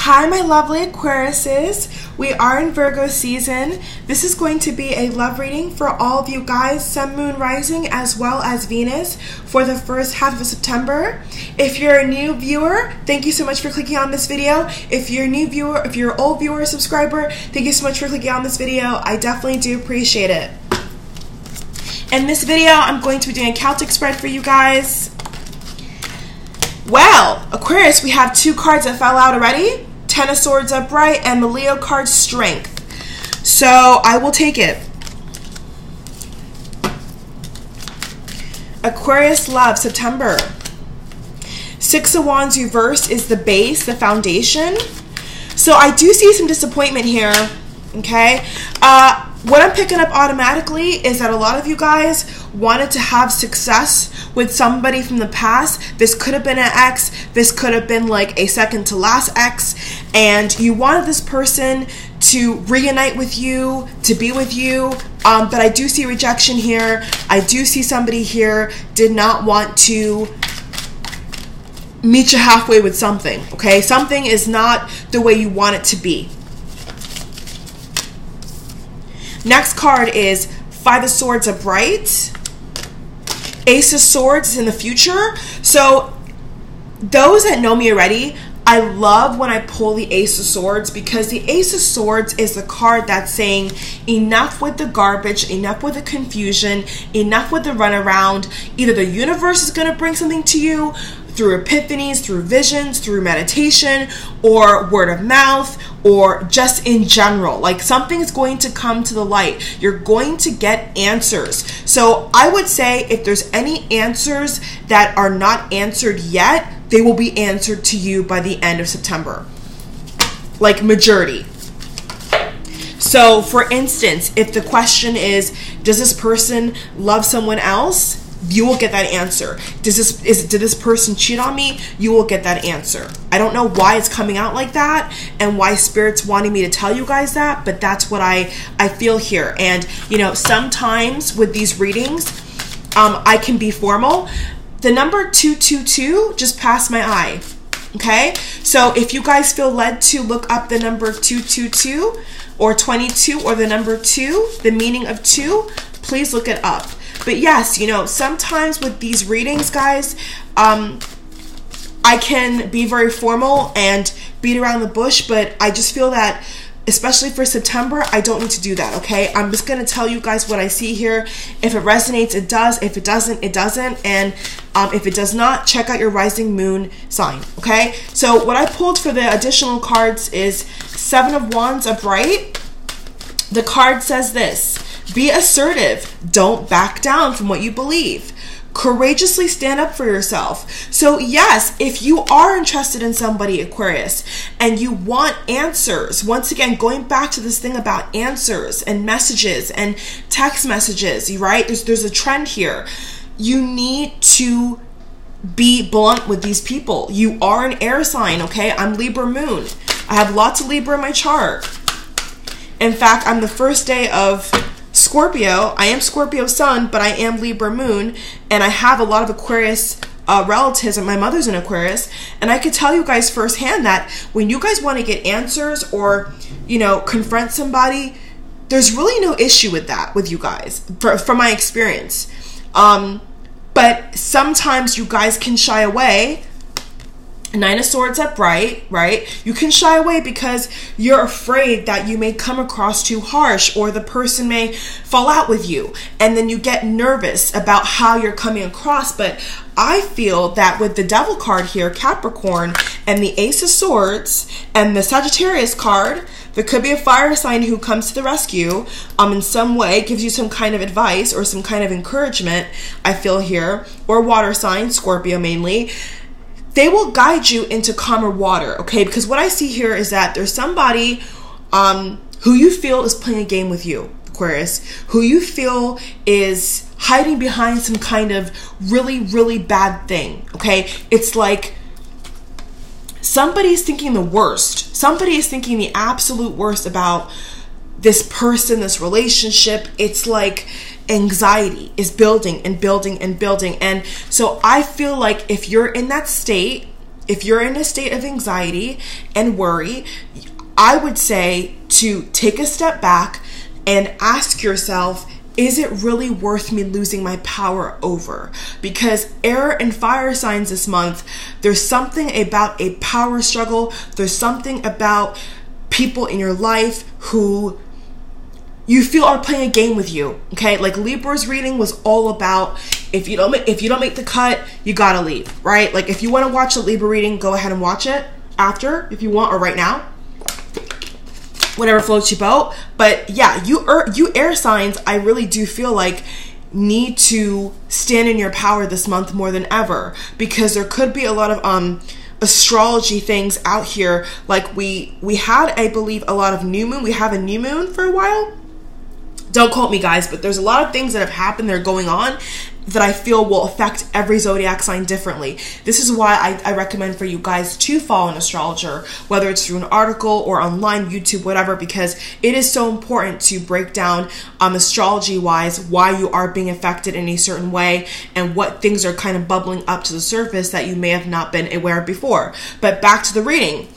Hi, my lovely Aquariuses. We are in Virgo season. This is going to be a love reading for all of you guys, Sun, Moon, Rising, as well as Venus for the first half of September. If you're a new viewer, thank you so much for clicking on this video. If you're a new viewer, if you're an old viewer or subscriber, thank you so much for clicking on this video. I definitely do appreciate it. In this video, I'm going to be doing a Celtic spread for you guys. Well, Aquarius, we have two cards that fell out already. Ten of Swords upright and the Leo card, Strength. So I will take it. Aquarius love, September. Six of Wands reversed is the base, the foundation. So I do see some disappointment here, okay? What I'm picking up automatically is that a lot of you guys wanted to have success with somebody from the past. This could have been an ex. This could have been like a second to last ex. And you wanted this person to reunite with you, to be with you. But I do see rejection here. I do see somebody here did not want to meet you halfway with something, okay? Something is not the way you want it to be. Next card is Five of Swords upright. Ace of Swords is in the future. So those that know me already, I love when I pull the Ace of Swords because the Ace of Swords is the card that's saying enough with the garbage, enough with the confusion, enough with the runaround. Either the universe is going to bring something to you through epiphanies, through visions, through meditation, or word of mouth, or just in general. Like something is going to come to the light. You're going to get answers. So I would say if there's any answers that are not answered yet, they will be answered to you by the end of September. Like majority. So for instance, if the question is, does this person love someone else? You will get that answer. Did this person cheat on me? You will get that answer. I don't know why it's coming out like that and why Spirit's wanting me to tell you guys that, but that's what I feel here. And, you know, sometimes with these readings, I can be formal. The number 222 just passed my eye, okay? So if you guys feel led to look up the number 222 or 22 or the number 2, the meaning of 2, please look it up. But yes, you know, sometimes with these readings, guys, I can be very formal and beat around the bush, but I just feel that, especially for September, I don't need to do that, okay? I'm just going to tell you guys what I see here. If it resonates, it does. If it doesn't, it doesn't. And if it does not, check out your rising moon sign, okay? So what I pulled for the additional cards is Seven of Wands upright. The card says this: be assertive. Don't back down from what you believe. Courageously stand up for yourself. So yes, if you are interested in somebody, Aquarius, and you want answers, once again, going back to this thing about answers and messages and text messages, right? There's a trend here. You need to be blunt with these people. You are an air sign, okay? I'm Libra moon. I have lots of Libra in my chart. In fact, I'm the first day of Scorpio. I am Scorpio sun, but I am Libra moon, and I have a lot of Aquarius relatives, and my mother's an Aquarius, and I could tell you guys firsthand that when you guys want to get answers or, you know, confront somebody, there's really no issue with that with you guys, from my experience. But sometimes you guys can shy away. Nine of Swords upright, right? You can shy away because you're afraid that you may come across too harsh or the person may fall out with you. And then you get nervous about how you're coming across. But I feel that with the Devil card here, Capricorn, and the Ace of Swords, and the Sagittarius card, there could be a fire sign who comes to the rescue in some way, gives you some kind of advice or some kind of encouragement, I feel here, or water sign, Scorpio mainly. They will guide you into calmer water, okay? Because what I see here is that there's somebody who you feel is playing a game with you, Aquarius, who you feel is hiding behind some kind of really, really bad thing, okay? It's like somebody's thinking the worst. Somebody is thinking the absolute worst about this person, this relationship. It's like anxiety is building and building and building. And so I feel like if you're in that state if you're in a state of anxiety and worry, I would say to take a step back and ask yourself, is it really worth me losing my power over? Because air and fire signs this month, there's something about a power struggle. There's something about people in your life who you feel are playing a game with you. Okay, like Libra's reading was all about if you don't make the cut, you gotta leave, right? Like if you want to watch a Libra reading, go ahead and watch it after if you want, or right now, whatever floats your boat. But yeah, you air signs, I really do feel like need to stand in your power this month more than ever, because there could be a lot of astrology things out here. Like we had, I believe, a lot of new moon. We have a new moon for a while. Don't quote me, guys, but there's a lot of things that have happened that are going on that I feel will affect every zodiac sign differently. This is why I recommend for you guys to follow an astrologer, whether it's through an article or online, YouTube, whatever, because it is so important to break down astrology-wise why you are being affected in a certain way and what things are kind of bubbling up to the surface that you may have not been aware of before. But back to the reading.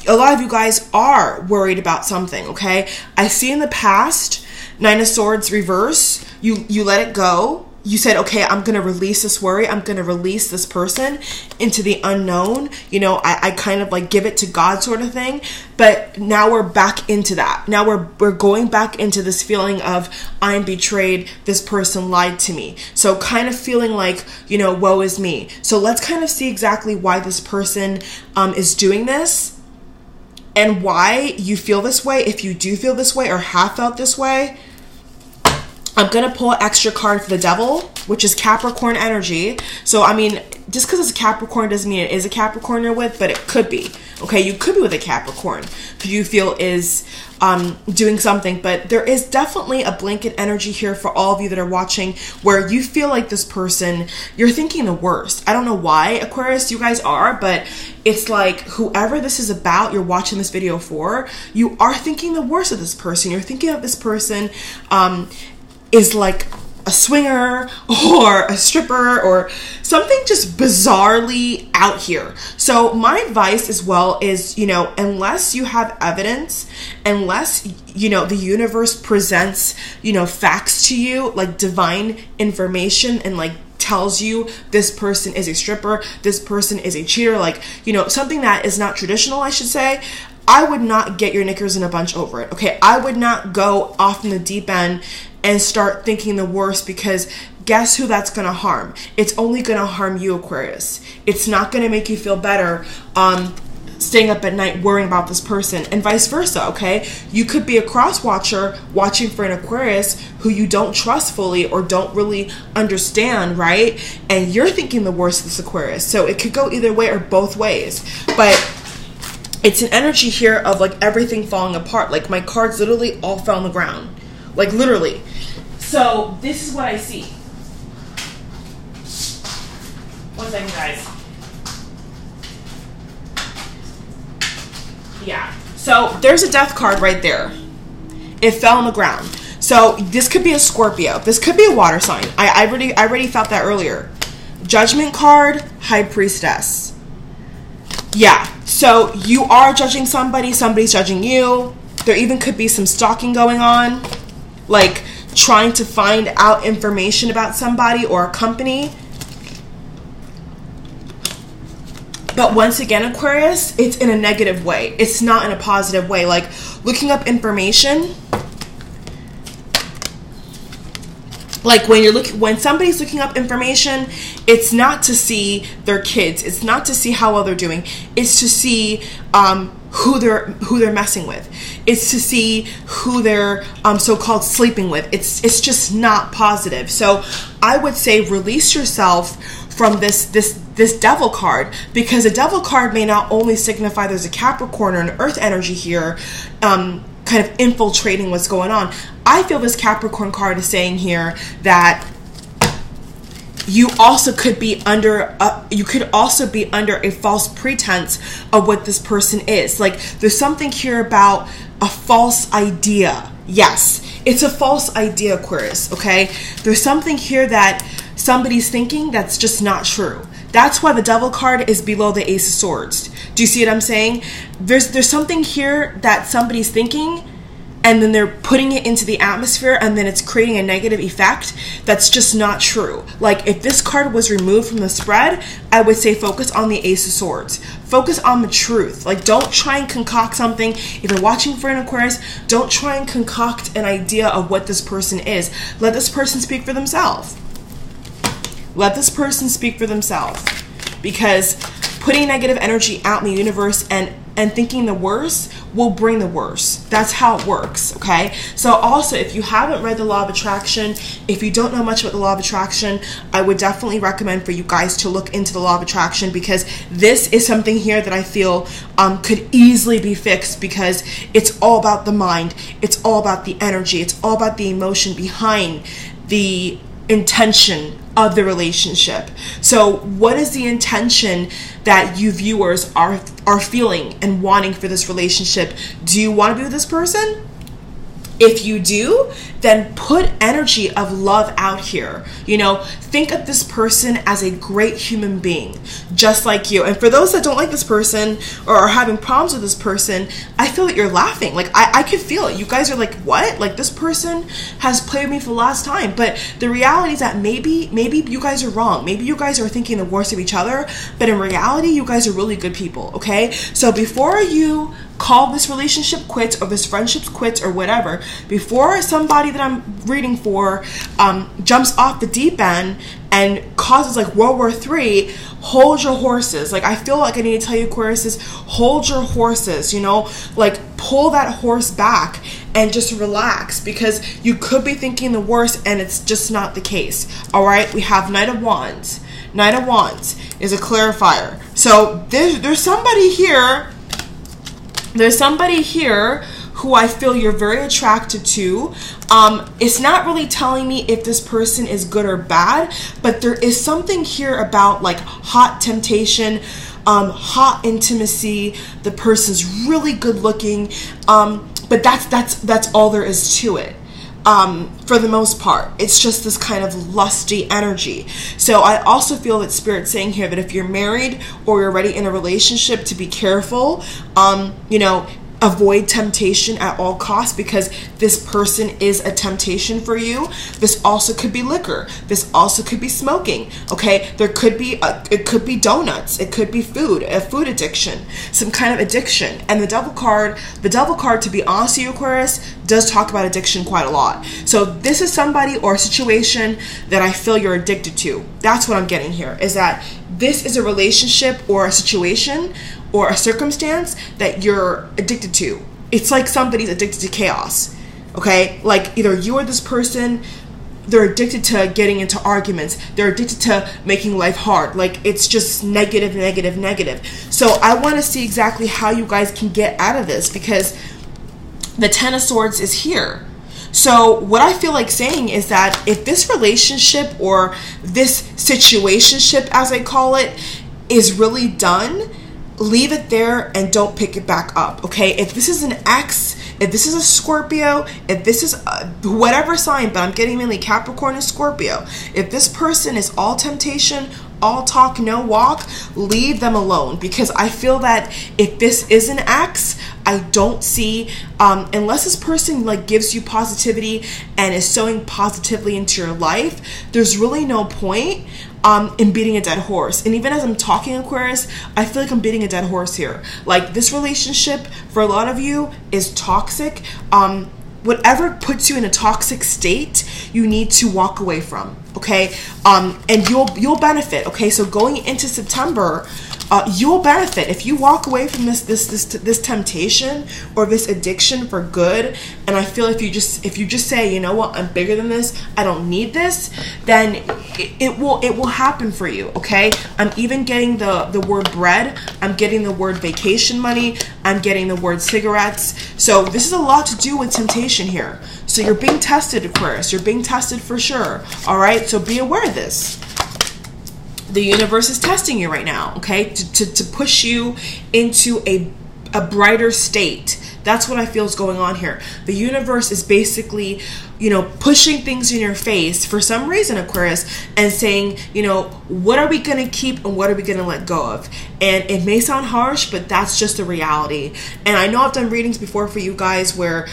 A lot of you guys are worried about something, okay? I see in the past, Nine of Swords reverse, you let it go. You said, okay, I'm going to release this worry. I'm going to release this person into the unknown. You know, I kind of like give it to God sort of thing. But now we're back into that. Now we're going back into this feeling of I'm betrayed. This person lied to me. So kind of feeling like, you know, woe is me. So let's kind of see exactly why this person is doing this and why you feel this way. If you do feel this way or have felt this way, I'm going to pull an extra card for the Devil, which is Capricorn energy. So, I mean, just because it's a Capricorn doesn't mean it is a Capricorn you're with, but it could be. Okay, you could be with a Capricorn who you feel is doing something. But there is definitely a blanket energy here for all of you that are watching where you feel like this person, you're thinking the worst. I don't know why, Aquarius, you guys are, but it's like whoever this is about, you're watching this video for, you are thinking the worst of this person. You're thinking of this person is like a swinger or a stripper or something just bizarrely out here. So my advice as well is, you know, unless you have evidence, unless, you know, the universe presents, you know, facts to you, like divine information, and like tells you this person is a stripper, this person is a cheater, like, you know, something that is not traditional, I should say, I would not get your knickers in a bunch over it. Okay, I would not go off in the deep end and start thinking the worst, because guess who that's going to harm? It's only going to harm you, Aquarius. It's not going to make you feel better staying up at night worrying about this person, and vice versa, okay? You could be a cross watcher watching for an Aquarius who you don't trust fully or don't really understand, right? And you're thinking the worst of this Aquarius. So it could go either way or both ways. But it's an energy here of like everything falling apart. Like my cards literally all fell on the ground. Like literally. So this is what I see. One second, guys. Yeah. So there's a death card right there. It fell on the ground. So this could be a Scorpio. This could be a water sign. I already felt that earlier. Judgment card, High Priestess. Yeah. So you are judging somebody. Somebody's judging you. There even could be some stalking going on. Like trying to find out information about somebody or a company. But once again, Aquarius, it's in a negative way. It's not in a positive way. Like looking up information. Like when somebody's looking up information, it's not to see their kids. It's not to see how well they're doing. It's to see who they're messing with. It's to see who they're so-called sleeping with. It's just not positive. So I would say release yourself from this devil card, because a devil card may not only signify there's a Capricorn or an earth energy here kind of infiltrating what's going on. I feel this Capricorn card is saying here that you also could be under a false pretense of what this person is. Like there's something here about a false idea. Yes, it's a false idea, Aquarius, okay? There's something here that somebody's thinking that's just not true. That's why the Devil card is below the Ace of Swords. Do you see what I'm saying? There's something here that somebody's thinking, and then they're putting it into the atmosphere, and then it's creating a negative effect that's just not true. Like, if this card was removed from the spread, I would say focus on the Ace of Swords. Focus on the truth. Like, don't try and concoct something. If you're watching for an Aquarius, don't try and concoct an idea of what this person is. Let this person speak for themselves. Let this person speak for themselves. Because putting negative energy out in the universe and thinking the worst will bring the worst. That's how it works, okay? So also, if you haven't read the Law of Attraction, if you don't know much about the Law of Attraction, I would definitely recommend for you guys to look into the Law of Attraction, because this is something here that I feel could easily be fixed, because it's all about the mind. It's all about the energy. It's all about the emotion behind the intention of the relationship. So what is the intention that you viewers are feeling and wanting for this relationship? Do you want to be with this person? If you do, then put energy of love out here. You know, think of this person as a great human being, just like you. And for those that don't like this person or are having problems with this person, I feel that you're laughing. Like, I can feel it. You guys are like, what? Like, this person has played with me for the last time. But the reality is that maybe you guys are wrong. Maybe you guys are thinking the worst of each other. But in reality, you guys are really good people, okay? So before you call this relationship quits or this friendship quits or whatever, before somebody that I'm reading for jumps off the deep end and causes like World War III, hold your horses. Like, I feel like I need to tell you, Aquarius, hold your horses, you know, like pull that horse back and just relax, because you could be thinking the worst and it's just not the case. All right, we have Knight of Wands. Knight of Wands is a clarifier. So there's somebody here. There's somebody here who I feel you're very attracted to. It's not really telling me if this person is good or bad, but there is something here about like hot temptation, hot intimacy. The person's really good looking, but that's all there is to it. For the most part, it's just this kind of lusty energy. So I also feel that Spirit's saying here that if you're married or you're already in a relationship, to be careful, you know, avoid temptation at all costs, because this person is a temptation for you. This also could be liquor. This also could be smoking. Okay, there could be it could be donuts. It could be food, a food addiction, some kind of addiction. And the Devil card, to be honest with you, Aquarius, does talk about addiction quite a lot. So this is somebody or a situation that I feel you're addicted to. That's what I'm getting here, is that this is a relationship or a situation or a circumstance that you're addicted to. It's like somebody's addicted to chaos, okay? Like, either you or this person, they're addicted to getting into arguments. They're addicted to making life hard. Like, it's just negative, negative, negative. So I want to see exactly how you guys can get out of this, because the Ten of Swords is here. So what I feel like saying is that if this relationship or this situationship, as I call it, is really done, leave it there and don't pick it back up, okay? If this is an ex, if this is a Scorpio, if this is whatever sign, but I'm getting mainly Capricorn and Scorpio, if this person is all temptation, all talk, no walk, leave them alone. Because I feel that if this is an ex, I don't see, unless this person like gives you positivity and is sowing positively into your life, there's really no point in beating a dead horse. And even as I'm talking, Aquarius, I feel like I'm beating a dead horse here. Like, this relationship for a lot of you is toxic. Whatever puts you in a toxic state, you need to walk away from, okay? And you'll benefit, okay? So going into September, you'll benefit if you walk away from this temptation or this addiction for good. And I feel if you just say, you know what, I'm bigger than this, I don't need this, then it will happen for you, okay? I'm even getting the word bread. I'm getting the word vacation money. I'm getting the word cigarettes. So this is a lot to do with temptation here. So you're being tested, Aquarius. You're being tested for sure. All right, so be aware of this. The universe is testing you right now, okay, to push you into a brighter state, That's what I feel is going on here. The universe is basically, you know, pushing things in your face for some reason, Aquarius, and saying, you know, what are we going to keep and what are we going to let go of? And it may sound harsh, but that's just the reality. And I know I've done readings before for you guys where,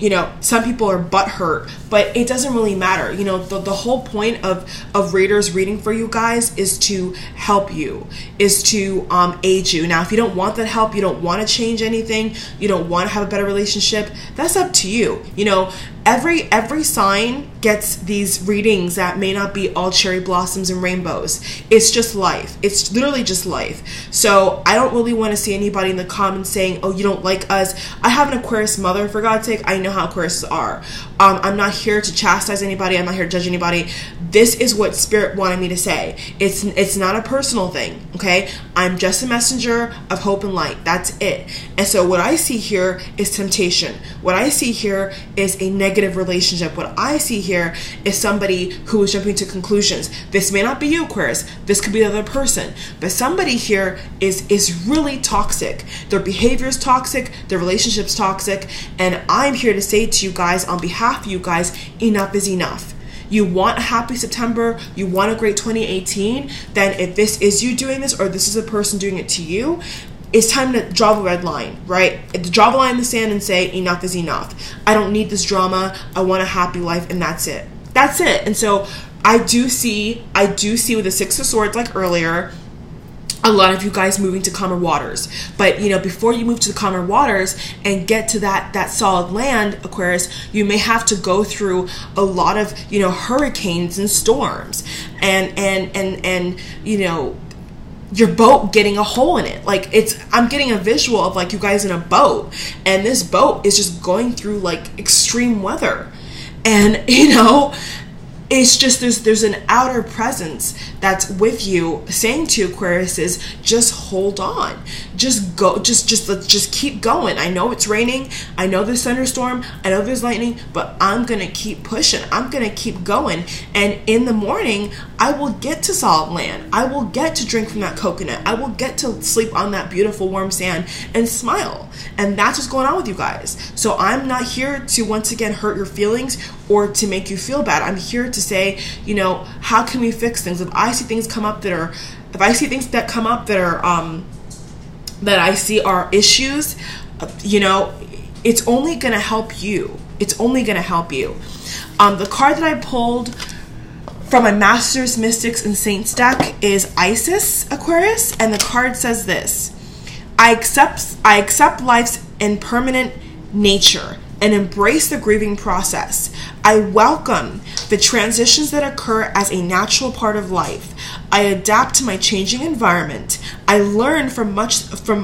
you know, some people are butthurt, but it doesn't really matter. You know, the whole point of readers reading for you guys is to help you, is to aid you. Now, if you don't want that help, you don't want to change anything, you don't want to have a better relationship, that's up to you. You know, every sign gets these readings that may not be all cherry blossoms and rainbows. It's just life. It's literally just life. So I don't really want to see anybody in the comments saying, oh, you don't like us. I have an Aquarius mother, for God's sake. I know how Aquariuses are. I'm not here to chastise anybody. I'm not here to judge anybody. This is what Spirit wanted me to say. It's not a personal thing, okay? I'm just a messenger of hope and light. That's it. And so what I see here is temptation. What I see here is a negative relationship. What I see here is somebody who is jumping to conclusions. This may not be you, Aquarius. This could be the other person. But somebody here is really toxic. Their behavior is toxic. Their relationship's toxic. And I'm here to say to you guys, on behalf of you guys, enough is enough. You want a happy September, you want a great 2018, then if this is you doing this or this is a person doing it to you, it's time to draw the red line, right? Draw the line in the sand and say, enough is enough. I don't need this drama. I want a happy life, and that's it. That's it. And so I do see with the Six of Swords, like earlier, a lot of you guys moving to calmer waters. But, you know, before you move to the calmer waters and get to that solid land, Aquarius, you may have to go through a lot of, you know, hurricanes and storms and you know, your boat getting a hole in it. Like, I'm getting a visual of like you guys in a boat, and this boat is just going through like extreme weather. And, you know, it's just there's an outer presence that's with you saying to Aquarius is just hold on, just go, just keep going. I know it's raining, I know there's thunderstorm, I know there's lightning, but I'm gonna keep pushing, I'm gonna keep going, and in the morning I will get to solid land. I will get to drink from that coconut. I will get to sleep on that beautiful warm sand and smile. And that's what's going on with you guys. So I'm not here to once again hurt your feelings or to make you feel bad. I'm here to say, you know, how can we fix things? If I see things come up that are, that I see are issues, you know, it's only gonna help you. It's only gonna help you. The card that I pulled from my Masters, Mystics, and Saints deck is Isis, Aquarius, and the card says this: I accept life's impermanent nature and embrace the grieving process. I welcome the transitions that occur as a natural part of life. I adapt to my changing environment. I learn from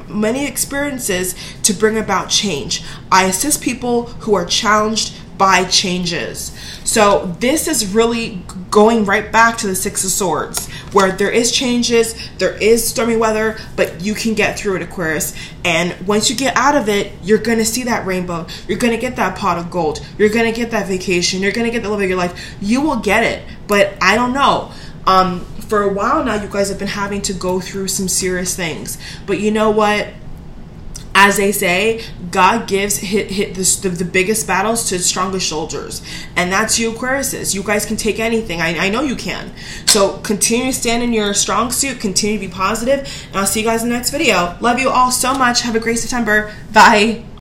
many experiences to bring about change. I assist people who are challenged by changes. So this is really going right back to the Six of Swords, where there is changes, there is stormy weather, but you can get through it, Aquarius. And once you get out of it, you're going to see that rainbow. You're going to get that pot of gold. You're going to get that vacation. You're going to get the love of your life. You will get it. But I don't know. For a while now, you guys have been having to go through some serious things. But you know what? As they say, God gives the biggest battles to the strongest soldiers. And that's you, Aquarius. You guys can take anything. I know you can. So continue to stand in your strong suit. Continue to be positive. And I'll see you guys in the next video. Love you all so much. Have a great September. Bye.